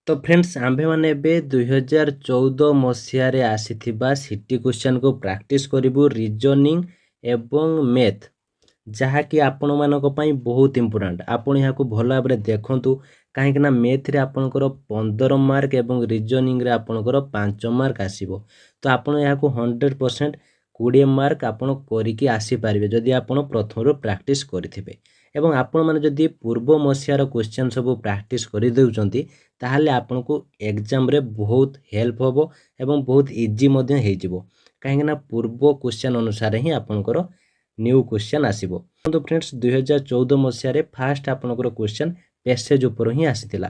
तो फ्रेंड्स आम्भे माने एबे 2014 मसीहारे आसीथिबा सिटी क्वेश्चन को प्रैक्टिस करिबु रीजनिंग एवं मैथ जहाँकि आपण मानक पई बहुत इंपोर्टेंट। आपण यहाँ को भल भाव देखंतु कहीं ना मैथ रे आपणकर 15 मार्क एवं रीजनिंग रे आपणकर 5 मार्क आसीबो। तो आपण यहाँ को 100% 20 मार्क आपण करिकी आसी पारिबे जदि आपण प्रथम प्रैक्टिस करिथिबे। एवं आपण माने जदि पूर्व मसीहार क्वेश्चन सब प्रैक्टिस करि देउचंती ताहले आपण को एग्जाम रे बहुत हेल्प होबो एवं बहुत इजी मध्य हे जिवो। कहीं ना पूर्व क्वेश्चन अनुसार ही आपणकर न्यू क्वेश्चन आसीबो। तो फ्रेंड्स 2014 मसीहारे फास्ट आपणकर क्वेश्चन पैसेज ऊपर ही आसीथिला।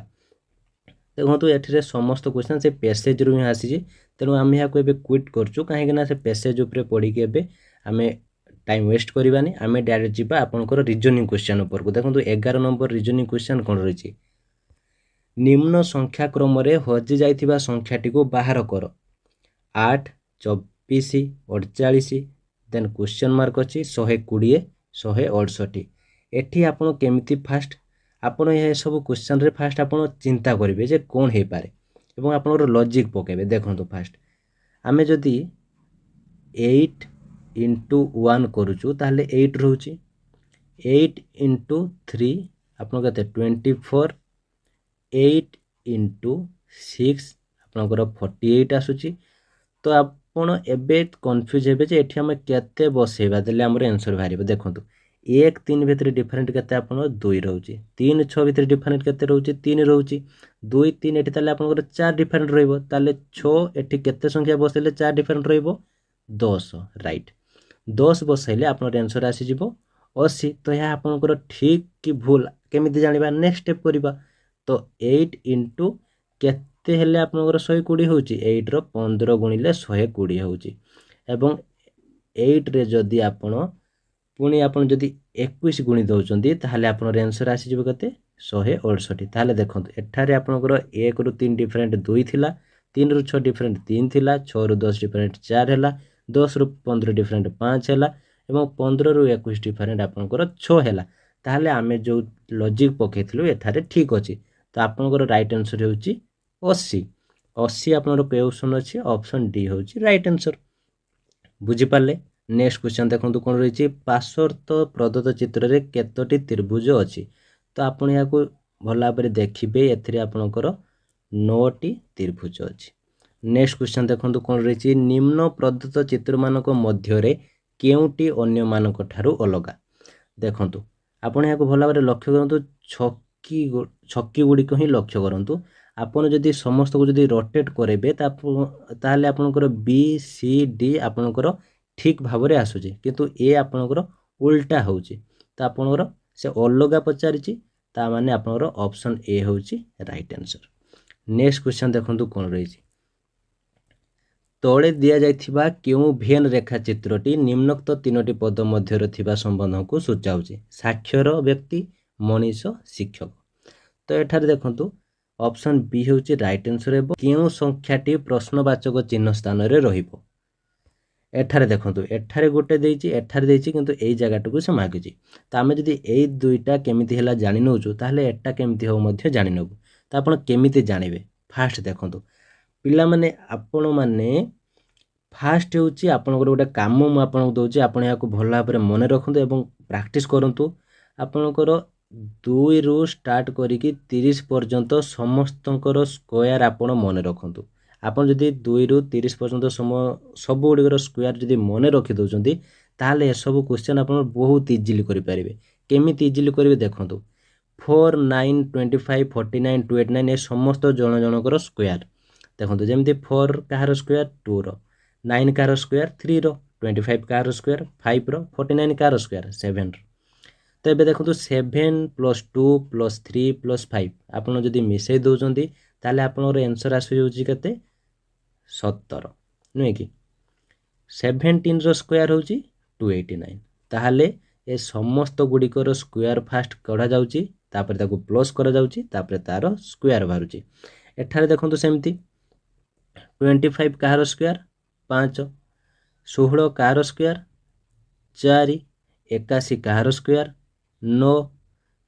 देखो ये समस्त क्वेश्चन से पैसेज रु ही आसी। तेणु आम यहाँ को क्विट करचु कहीं से पैसेज उपर पढ़ी के आम टाइम वेस्ट करवानी। आम डायरेक्ट जीवा आपंकर रीजनिंग क्वेश्चन उपर को। देखो 11 नंबर रीजनिंग क्वेश्चन कौन रही। निम्न संख्या क्रम हजि जाइथिबा संख्याटी को बाहर कर 8 24 48 देन क्वेश्चन मार्क अच्छी 120 168। एठी आपण केमिति फास्ट आपण यह सब क्वेश्चन रे फास्ट आपण चिंता करेंगे जे कौन हो पारे एवं आपनकर लॉजिक पकेबे। देखो फास्ट आमे जदि 8 into 1 करूचु ताहले 8 रहउची 8 into 3 आपन कते 24 8 into 6 आपनकर 48 आसुची। तो आपण एबे कन्फ्यूज हेबे जे एठी हम केते बसेबा देले हमर आंसर बाहरिबो। देखंतु 1 3 भितर डिफरेंट केते आपन 2 रहउची 3 6 भितर डिफरेंट केते रहउची 3 रहउची 2 3 एठी ताले आपनकर 4 डिफरेंट रहइबो। ताले 6 एठी केते संख्या बसेले 4 डिफरेंट रहइबो 10 राइट। 10 बसैले आपन आंसर आसी जिवो 80। तो यह आपनकर ठीक कि भूल केमिति जानिबा नेक्स्ट स्टेप करिबा। तो 8 into केते हेले आपनकर 120 होउची 8 रो 15 गुणिले 120 होउची एवं 8 रे जदि आपण पुणी आपण जदि 21 गुणी दउचंदी ताहले आपनर आंसर आसी जिवो कते 168। ताहले देखंतु एठारे आपनकर 1 रु 3 डिफरेंट 2 थिला 3 रु 6 डिफरेंट 3 थिला 6 रु 10 डिफरेंट 4 हैला 10 रु 15 डिफरेंट 5 हैला एवं 15 रु 21 डिफरेंट आपनकर 6 हैला। ताहले आमे जो लॉजिक पकेथिलु एठारे ठीक अछि। तो आपनकर राइट आंसर हेउची 80। 80 आपनर क्वेश्चन अछि ऑप्शन डी होउची राइट आंसर। बुझी पाले। नेक्स्ट क्वेश्चन देखंतु कोन रहिछि पार्श्वस्थ प्रदत्त चित्र रे केतोटी त्रिभुज अछि। तो आपण या को भला भाबरे देखिबे एथिरे आपनकर 9 टी त्रिभुज अछि। नेक्स्ट क्वेश्चन देखंतु कोन रहिछि निम्न प्रदत्त चित्र मानक मध्य रे केउटी अन्य मानक ठारू अलगा। देखंतु आपण या को भला भाबरे लक्ष्य करंतु छक्की गुडी को ही लक्ष्य करंतु। आपण जदि समस्त को जदि रोटेट करेबे ताहले आपनकर बी सी डी आपनकर ठीक भाबरे आसुची किंतु ए आपनकर उल्टा होउची। तो आपनकर से अलगा पचारिची ता माने आपनकर ऑप्शन ए होउची राइट आंसर। नेक्स्ट क्वेश्चन देखंतु कोन रहिची तळे दिया जाइथिबा केउ भेन रेखा चित्रटी निम्नोक्त तीनोटी पद मध्य थिबा संबंध को सूचाउची साक्षर व्यक्ति मनीष शिक्षक। तो एठारे देखंतु ऑप्शन बी होउची राइट आंसर एबो केउ संख्याटी प्रश्नवाचक चिन्ह स्थान रे रहिबो। एठारे देखंतु एठारे गोटे देइची एठारे देइची किंतु एई जगाटकू से मागिची। तो आमे जदि एई दुईटा केमिति हेला जानि नउचु ताहले एटा केमिति हो मध्य जानि नबु। तो आपण केमिति जानिबे फास्ट देखंतु पिला माने आपण माने फास्ट होउची आपनकर गोटे काम मु आपन दउची आपण याको भला भाबरे मने रखंतु एवं प्रैक्टिस करंतु। आपनकर 2 रु स्टार्ट करिकी 30 पर्यंत समस्तंकर स्क्वायर आपण मने रखंतु। आपण जदि 2 रु 30 पर्यंत सब गुड़िकर स्क्वायर जदि मने रखी दउचंदी ताहले ए सब क्वेश्चन आपण बहुत इजीली करि पारिबे। केमिति इजीली करिवे देखंतु 4 9 25 49 289 ए समस्त जण जनकर स्क्वायर देखंतु जेमिति 4 काहार स्क्वायर 2 रो 9 काहार स्क्वायर 3 रो 25 काहार स्क्वायर 5 रो 49 काहार स्क्वायर 7 रो। तो एबे देखंतु 7 + 2 + 3 + 5 आपण जदि मिसै दउचंदी ताहले आपनर आंसर आसी जाउची कते 17 नुहे कि 17 रो स्क्वायर होउची 289। ताहले ए समस्त गुड़िकर स्क्वायर फास्ट कढ़ा जाउची तापर ताकू प्लस करा जाउची तापर तार स्क्वायर बाहरुची। एठारे देखंतु सेमती 25 काहार स्क्वायर 5 16 काहार स्क्वायर 4 81 काहार स्क्वायर 9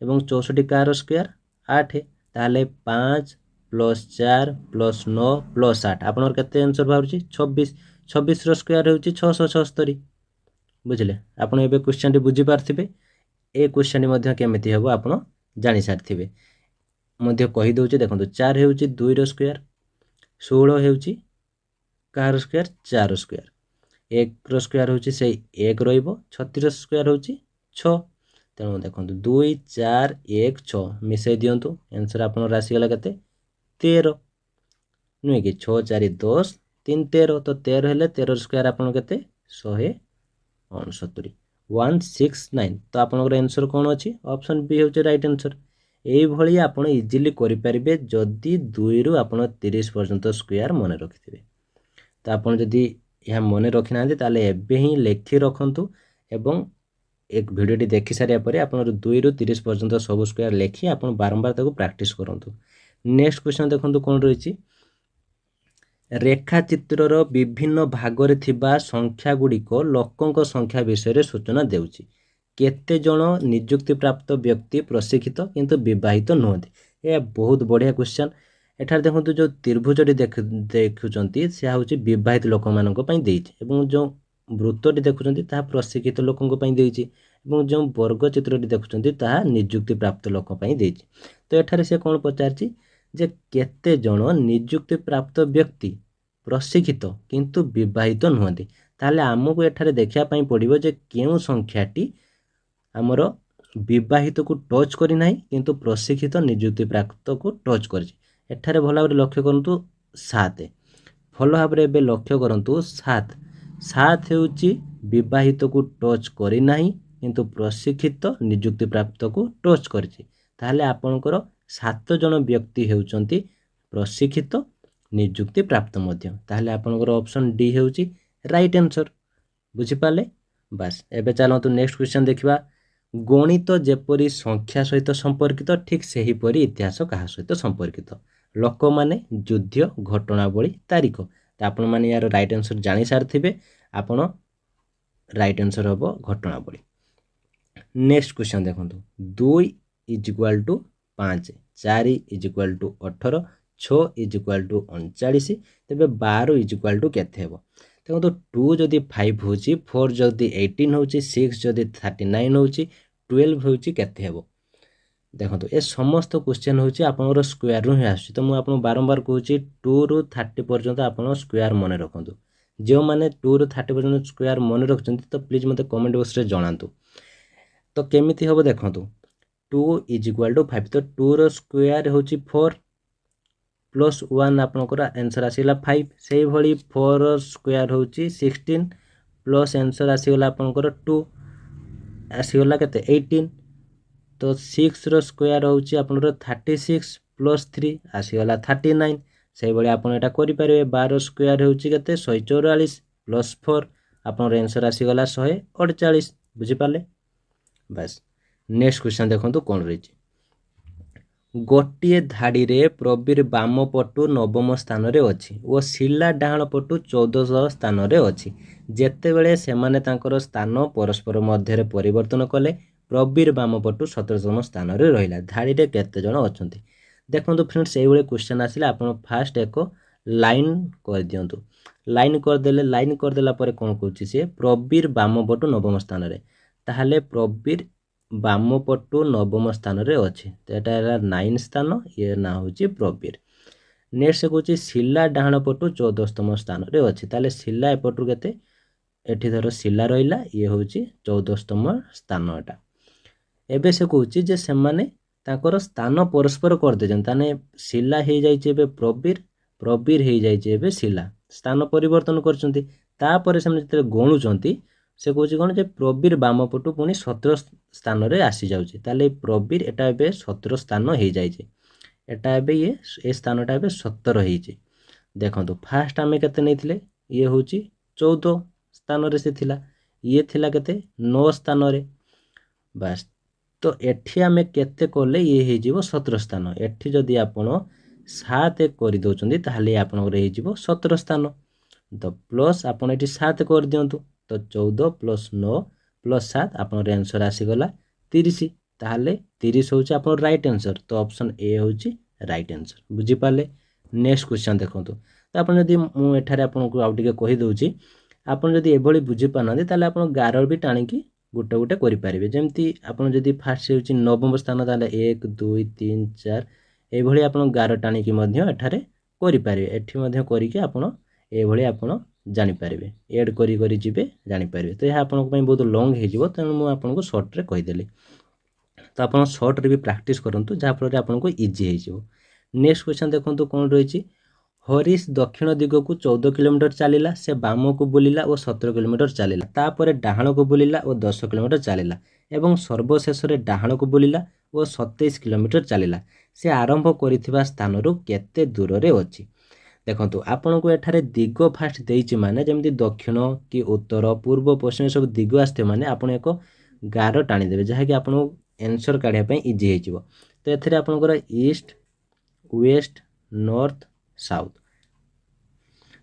एवं 64 काहार स्क्वायर 8। ताहले 5 +4 +9 +8 आपनर केते आंसर बाहरुची 26 26 रो स्क्वायर होउची 676 बुझिले आपण एबे क्वेश्चन टी बुझी पारथिबे ए क्वेश्चन मध्ये केमिति हेबो आपण जानि सारथिबे मध्ये कहि दउची देखंतु 4 हेउची 2 रो स्क्वायर 16 हेउची कार स्क्वायर 4 रो स्क्वायर 1 रो स्क्वायर होउची से 1 रहइबो 36 रो स्क्वायर होउची 6 तेणु देखंतु 2 4 1 6 मिसै दियंतु आंसर आपण राशि गला केते 13 नुहे कि 6 4 10 3 13 तो 13 हेले 13 स्क्वायर आपण केते 169 169 तो आपनकर आंसर कोन अछि ऑप्शन बी होचे राइट आंसर एई भली आपण इजीली करि परिबे जदी 2 रु आपण 30 पर्यंत स्क्वायर मन रखिथिबे तो आपण जदी यह मन रखि नांदे ताले एबे ही लेखि रखंतु एवं एक वीडियो देखि सारिया परे आपण 2 रु 30 पर्यंत सब स्क्वायर लेखि आपण बारंबार ताको प्रैक्टिस करंतु नेक्स्ट क्वेश्चन देखंतु कोन रहिछि रेखा चित्रर विभिन्न भागरे थिबा संख्या गुड़िक लोकंक संख्या विषय सूचना देउछि केते जण नियुक्ति प्राप्त व्यक्ति प्रशिक्षित किंतु विवाहित नुहति ए बहुत बढ़िया क्वेश्चन एठार देखंतु जो त्रिभुजटी देखुचंती से होछि विवाहित लोक मानक पई देइछि एवं जो वृत्तटी देखुचंती ता प्रशिक्षित लोकंक पई देइछि एवं जो वर्ग चित्रटी देखुचंती ता नियुक्ति प्राप्त लोक पई देइछि तो एठारे से कोन पचारछि जे केते जण नियुक्ति प्राप्त व्यक्ति प्रशिक्षित किंतु विवाहित नुहति ताले आमको एठारे देखिया पई पड़िबो जे केउ संख्याटी हमर विवाहित को टच करी नाही किंतु प्रशिक्षित नियुक्ति प्राप्त को टच करछि एठारे भला भाबरे लक्ष्य करंतु 7 भलो भाबरे बे लक्ष्य करंतु 7 7 हेउची विवाहित को टच करी नाही किंतु प्रशिक्षित नियुक्ति प्राप्त को टच करछि ताले आपनकर 7 जण व्यक्ति हेउचंती प्रशिक्षित नियुक्ति प्राप्त मध्य ताले आपनकर ऑप्शन डी हेउची राइट आंसर बुझी पाले बस एबे चलंतु नेक्स्ट क्वेश्चन देखिबा गणित जेपरी संख्या सहित संपर्कित ठीक सेही परी इतिहास कहा सहित संपर्कित लोक माने युद्ध घटनावली तारीख त आपण माने यार राइट आंसर जानि सारथिबे आपण राइट आंसर हबो घटनावली नेक्स्ट क्वेश्चन देखंतु 2 = 5 4 = 18 6 = 39 तेबे 12 = केते हेबो देखो 2 जदि 5 होची 4 जदि 18 होची 6 जदि 39 होची 12 होची केते हेबो देखो ए समस्त क्वेश्चन होची आपनर स्क्वायर रु ही आसी तो मु आपन बारंबार कहूची 2 रु 30 पर्यंत आपन स्क्वायर मन रखंतु जो माने 2 रु 30 पर्यंत स्क्वायर मन रखचंती तो प्लीज मते कमेंट बॉक्स रे जणांतु तो केमिति होबो देखंतु 2 = 5 तो 2 रो स्क्वायर होची 4 प्लस 1 आपनकर आंसर आसीला 5 सेही भली 4 रो स्क्वायर होची 16 प्लस आंसर आसीगला आपनकर 2 आसीगला केते 18 तो 6 रो स्क्वायर होची आपनकर 36 प्लस 3 आसीगला 39 सेही भली आपन एटा करि पारिबे 12 स्क्वायर होची केते 144 प्लस 4 आपनर आंसर आसीगला 148 बुझी पाले बस नेक्स्ट क्वेश्चन देखंतु कोन रहिची गोटिए धाड़ी रे प्रबीर बाम पटु नवम स्थान रे अछि ओ शिला डाहाण पटु 14 स्थान रे अछि जेते बेले सेमाने तांकर स्थान परस्पर मध्य रे परिवर्तन कले प्रबीर बाम पटु 17 स्थान रे रहिला धाड़ी रे केते जण अछंती देखंतु फ्रेंड्स एई बेले क्वेश्चन आसिला आपण फास्ट एक लाइन कर दियंतु लाइन कर देला परे कोन कहूची से प्रबीर बाम पटु नवम स्थान रे ताहाले प्रबीर बाम पटु नवम स्थान रे अछि तो एटा है 9 स्थान ये ना होची प्रबीर नेक्स्ट कहूची शिला डाहाण पटु 14तम स्थान रे अछि ताले शिला एपटु केते एठी धरो शिला रहिला ये होची 14तम स्थान एटा एबे से कहूची जे सेमाने ताकर स्थान परस्पर कर देजन ताने शिला हे जाई छे बे प्रबीर हे जाई छे बे शिला स्थान परिवर्तन करचंती तापरे सेमने जते गणुचंती से कहूची कोन जे प्रबीर बाम पटु पुनी 17 स्थान रे आसी जाउची ताले प्रबीर एटा एबे 17 स्थान हे जाई छे एटा एबे ये ए स्थानटा एबे 17 हे छे देखंतु फास्ट आमे केते नैथिले ये होची 14 स्थान रे से थिला ये थिला केते 9 स्थान रे बस तो एठी आमे केते कोले ये हे जीवो 17 स्थान एठी जदी आपण 7 करि दोचंदी ताले आपण रे हे जीवो 17 स्थान तो प्लस आपण एठी 7 कर दियंतु तो 14 प्लस 9 प्लस 7 आपन आंसर आसी गला 30 ताहले 30 होची आपन राइट आंसर तो ऑप्शन ए होची राइट आंसर बुझीपारे। नेक्स्ट क्वेश्चन देखो तो आप मुझे आपको आउ टे कहीदे आपड़ जब ये बुझीपार ताल आप गार भी टाणिकी गोटे गोटे करेंगे जमी आपड़ जब फास्ट हो नवम स्थान ताल 1 2 3 4 ये आप गार टाणिकी एठारे करेंगे एटी करके आप जानीपारे एड करी जीवे जानीपारे। तो यह आपंपाई बहुत लंग हो तेणु मुझे सर्ट्रे कहीदेली। तो आप सर्ट्रे भी प्राक्ट करूँ जहाँफल आपको इजी हो। नेक्स्ट क्वेश्चन देखो कौन रही। हरीश दक्षिण दिग को 14 किलोमीटर चलला से बाम को बुलिला और 17 किलोमीटर चलला तापर डाहाण को बुलिला और 10 किलोमीटर चलला एवं सर्वशेष डाहाण को बुलिला और 27 किलोमीटर चलला से आरंभ करिथिबा स्थान रु केते दूर रे अछि। देखंतु आपन को एठारे दिग फास्ट देइछि माने जेमति दक्षिण कि उत्तर पूर्व पश्चिम सब दिग आस्ते माने आपन एक गार टाणी देबे जहा कि आपन आंसर काढिया पई इजी हेजिवो। तो एथरे आपनकर ईस्ट वेस्ट नॉर्थ साउथ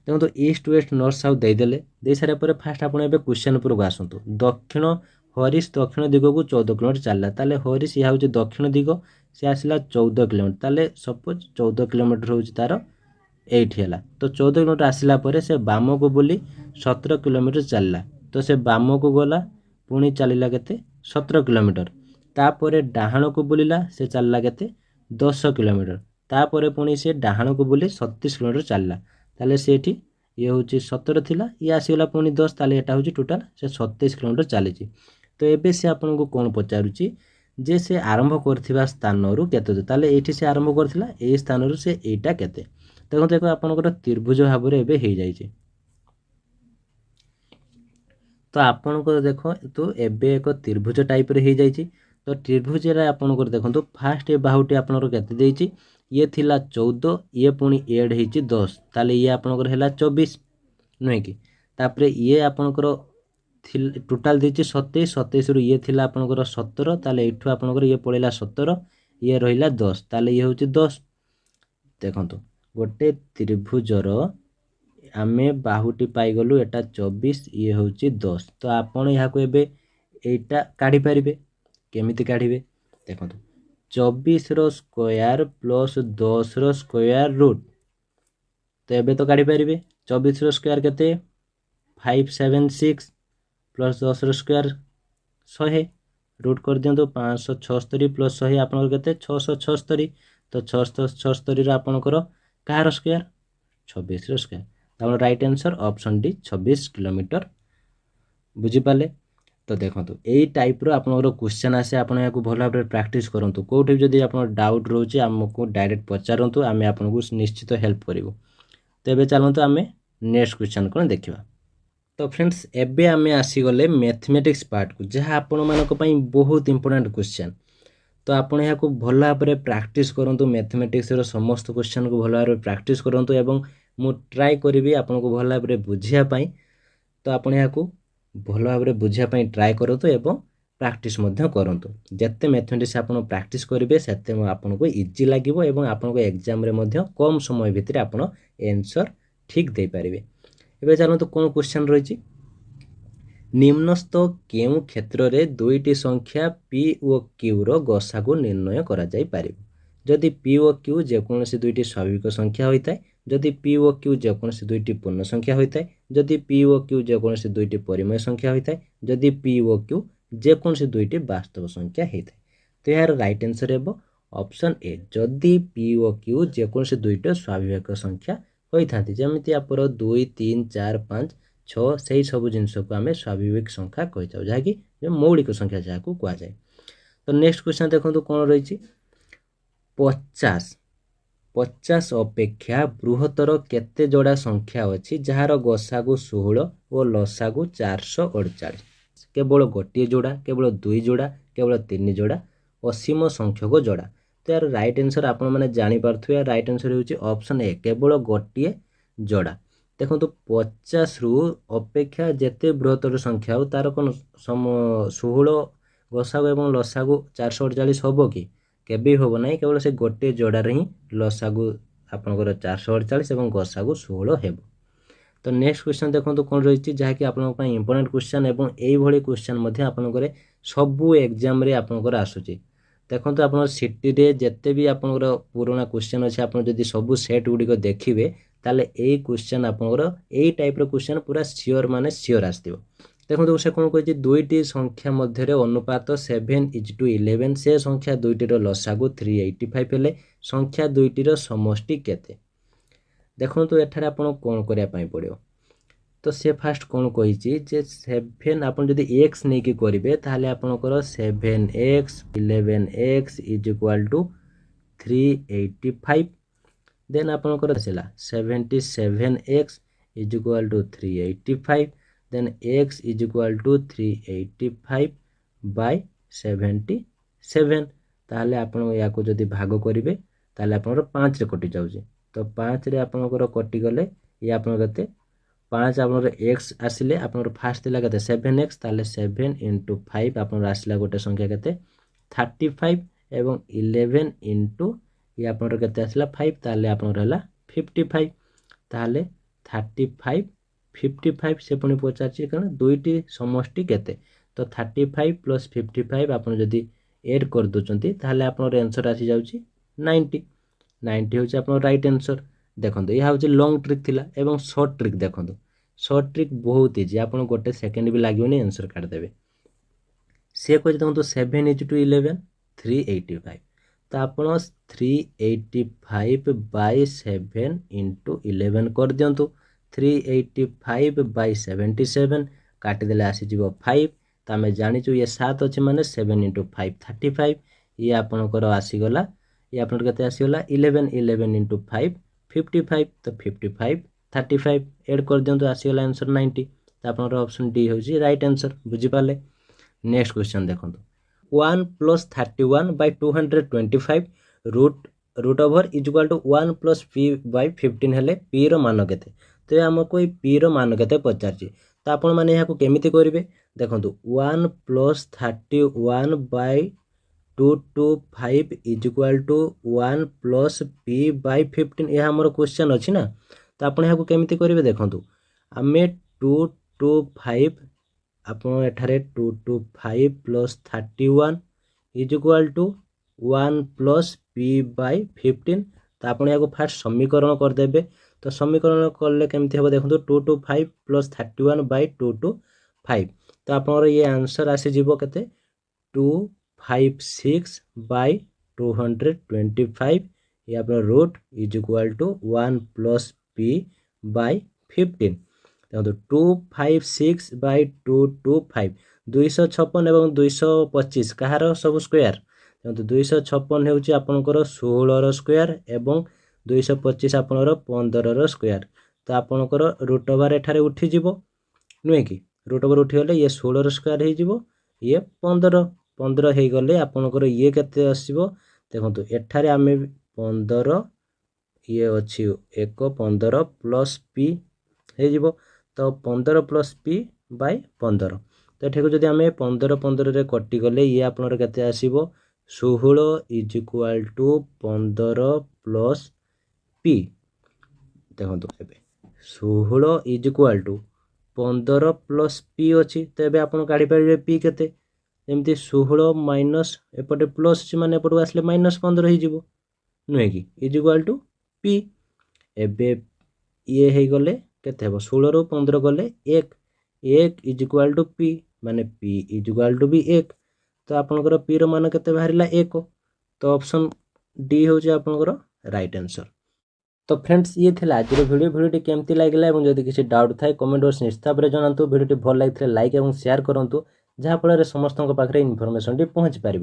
देखो तो ईस्ट वेस्ट नॉर्थ साउथ देदेले दे सारा पर फास्ट आप क्वेश्चन पर आसतु दक्षिण हरीश दक्षिण दिग को 14 किलोमीटर चलला ताले हरीश यह हूँ दक्षिण दिग से आसला 14 किलोमीटर ताले सपोज 14 किलोमीटर हूँ तार एठी है तो 14 किलोमीटर आसला पर से बाम को बुली 17 किलोमीटर चलला तो से बाम को गला पुणी चलला केते 17 किलोमीटर तापर डाहाण को बुलिला से चलला केते 10 किलोमीटर तापर पुणी से डाहाण को बुली 37 किलोमीटर चलला ताले से ये हूँ 17 थिला ये आसीगला पुणी 10 ताले एटा हूँ टोटाल से 27 किलोमीटर चली। तो एबे से आपन को कौन पचारुची जे से आरंभ करथिबा स्थान रु केते दूर ताले एठी से आरंभ करथिला ए स्थान रु से एटा केते देखो देखो आपनकर त्रिभुज भाव रे एबे हे जाइछे। तो आपनकर देखो तो एबे एक त्रिभुज टाइप रे हे जाइछे। तो त्रिभुज रे आपनकर देखंतु फास्ट ए बाहुटी आपनकर केते देइछि ये थिला 14 ये पुणी एड हेछि 10 ताले ये आपनकर हैला 24 नुहे कि तापर ये आपनकर टोटाल देछि 27 27 रु ये थिला आपनकर 17 ताले एठु आपनकर ये पळेला 17 ये रहिला 10 ताले ये होछि 10 देखंतु गोटे त्रिभुजर आमे बाहुटी पाई गलु एटा 24 ये होछि 10। तो आपण या को एबे एटा काढी परिबे केमिति काढिबे देखंतु 24 रो स्क्वायर प्लस 10 रो स्क्वायर रूट तो एबे तो काढी परिबे 24 रो स्क्वायर केते 576 प्लस 10 रो स्क्वायर 100 रूट कर दियंतो 576 प्लस 100 आपनकर केते 676 तो 676 रो आपनकर कार स्क्वायर 26 रो स्क्वायर तो right answer option D 26 kilometre बुझी पाले। तो देखो यही टाइप रो आपनकर क्वेश्चन आसे आपन याकू भल भाबरे प्रैक्टिस करंतु कोठी जदी आपन डाउट रोचे हमको डायरेक्ट पचारंतु आमे आपनको निश्चित हेल्प करिवो। तो एबे चलंतु आमे नेक्स्ट क्वेश्चन कोन देखिबा। तो फ्रेंड्स एबे आमे आसी गले मैथमेटिक्स पार्ट को जहा आपन मानको पई बहुत इंपोर्टेंट क्वेश्चन। तो आपन याकू भल भाबरे प्रैक्टिस करंतु मैथमेटिक्स रो समस्त क्वेश्चन को भल भाबरे प्रैक्टिस करंतु एवं मु ट्राई करिवि आपनको भल भाबरे बुझिया पई। तो आपन याकू भल भाबरे बुझिया पई ट्राई करंतु एवं प्रैक्टिस मध्य करंतु जत्ते मैथमेटिक्स आपन प्रैक्टिस करिवे सेते आपनको इजी लागिवो एवं आपनको एग्जाम रे मध्य कम समय भितर आपन आंसर ठीक दे पारिबे। एबे जानतो कोन क्वेश्चन रहिछि निम्नस्थ केउ क्षेत्र रे दुईटी संख्या p ओ q रो गसागु निर्णय करा जाय पारिबो जदि p ओ q जे कोनोसी दुईटी स्वाभाविक संख्या होइताय जदि p ओ q जे कोनोसी दुईटी पूर्ण संख्या होइताय जदि p ओ q जे कोनोसी दुईटी परिमेय संख्या होइताय जदि p ओ q जे कोनोसी दुईटी वास्तव संख्या हेताय। तो यार राइट आंसर हेबो ऑप्शन ए जदि p ओ q जे कोनोसी दुईटी स्वाभाविक संख्या होइथांती जेमिति आपर 2 3 4 5 6 सेही सब जिनस को आमे स्वाभाविक संख्या कहि जाउ जहा कि मौलिक संख्या जहा को कहा जाय। तो नेक्स्ट क्वेश्चन देखंतु कोन रहिछि 50 अपेक्षा बृहत्तर केते जोड़ा संख्या अछि जहार गसागु 16 और लसागु 448 केवल गोटे जोड़ा केवल 2 जोड़ा केवल 3 जोड़ा असीम संख्यक जोड़ा। तो यार राइट आंसर आपण माने जानि पारथुया राइट आंसर होछि ऑप्शन ए केवल गोटे जोड़ा। देखो तो 50 रु अपेक्षा जेते बृहत्तर संख्या हो तार कोन 16 गसागु एवं लसागु 448 होबो कि केबे होबो नै केवल से गोटे जोड़ा रे ही लसागु आपनकर 448 एवं गसागु 16 हेबो। तो नेक्स्ट क्वेश्चन देखो तो कोन रहिछि जहा कि आपन पई इंपोर्टेंट क्वेश्चन एवं एई भली क्वेश्चन मध्ये आपनकर सबु एग्जाम रे आपनकर आसुछि। देखो आप सीटी जिते भी आप पुराना क्वेश्चन अच्छे आप सब सेट गुड़िक देखिए ताले यही क्वेश्चन आपंकर यही टाइप क्वेश्चन पूरा सियोर माने सियोर आसो। देखो से कौन कही दुईटी संख्या मध्य अनुपात 7:11 से संख्या दुईटर लसागु 385 हेले संख्या दुईटर समष्टि केते। देखो एठारे आपन कौन करने पड़ो तो से फास्ट कौन कही 7 आप एक्स नहीं कि करेंगे ताहले आपनकर 7x 11x is equal to 385 then आपनकर आसला 77x is equal to 385 then x is equal to 385 by 77 ताहले आपन या को जदि भाग करेंगे ताहले आपनकर 5 रे कटि जाउची तो 5 रे आपनकर कटि गले ये आपन कते 5 आप एक्स आसिले आप फास्ट थिला केते 7x ताले 7 इंटू 5 आप आसला गोटे संख्या केते 35 एवं 11 इंटू ये आप केते आसला 5 ताले आप 55 ताले 35 55 से पुणी पचार कारण दुईटी समष्टि केते तो 35 प्लस 55 आप जदि एड कर दोचंती ताले आपन आंसर आसी जाउची 90 90 होची आपन राइट आंसर। देखो यह हूँ लंग ट्रिक थिला एवं शॉर्ट ट्रिक देखो शॉर्ट ट्रिक बहुत इजी आप गोटे सेकेंड भी लगे आंसर काटिदेवे सी कह देखो 7 इज टू 11 385 तो आप 385 बाय 7 इंटू 11 कर दिंतु 385 बाय 77 काटिदेले आसीज 5 तो आम जाचु ये 7 अच्छे माने 7 इंटू 5 35 ये आपणकर आसीगला ये आप आसीगला 11 11 इंटू 5 55 तो 55 35 एड कर दिंतु आसीगला आंसर 90 तो आप ऑप्शन डी हूँ राइट आंसर बुझीपारे। नेक्स्ट क्वेश्चन देखो 1 plus 31 by 225 root over is equal to 1 plus P by 15 हेले पी रो मान केते तो ये आमको पी रो मान केते पचार तो आपण मैंने यहाँ केमिति करेंगे देखो 1 plus 31 by 225 is equal to 1 plus P by 15 यह आमर क्वेश्चन अच्छी ना तो आप यहाँ केमिति करेंगे देखो आम 225 आप 225 plus 31 is equal to 1 plus P by 15 तो आप यहाँ फास्ट समीकरण करदे तो समीकरण कले केमती हम देखो 225 प्लस 31 बाय 225 तो आप ये आंसर आसीज के 256 बाय 225 ये आप root is equal to 1 plus P by 15 देखो 256 बाय 225 256 एवं 225 कहार सब स्क्वायर देखो 256 हूँ आपंकर 16 स्क्वायर एवं 225 आपनर 15 स्क्वायर तो आपंकर रूट ओवर एठारे उठीज नुहे कि रूट ओवर उठीगले ये 16 स्क्वायर हो ये 15 15 हो गले आपनकर ये केते आसीबो देखो एठारे आम 15 ये अच्छी 1 15 प्लस पी हो तो 15 प्लस पी बाय 15 तो ये जब आम 15 15 कटिगले ये आपनर केते आसीबो 16 is equal to 15 plus P देखो 16 is equal to 15 plus P अच्छी तो ये आप काढ़ी पारे पी केते जमती 16 माइनस एपटे प्लस अच्छी माने एपटू आसले माइनस 15 हो नुहे कि इज इक्वाल टू पी एबे ये हो गले केते हेबो 16 रु 15 गले 1 इज इक्वाल टू पी माने पी इज इक्वाल टू भी 1 तो आपनकर पी रो मान केते बाहरिला 1 तो ऑप्शन डी हो आपनकर राइट आंसर। तो फ्रेंड्स ये थिला आज वीडियोटी केमती लागला और जदि किसी डाउट थाए कमेंट बॉक्स निश्चित भाव जनातु वीडियोटी भल लगी लाइक और शेयर करूँ जहाँफल समस्त पाखे इनफर्मेशन पहुँची पार।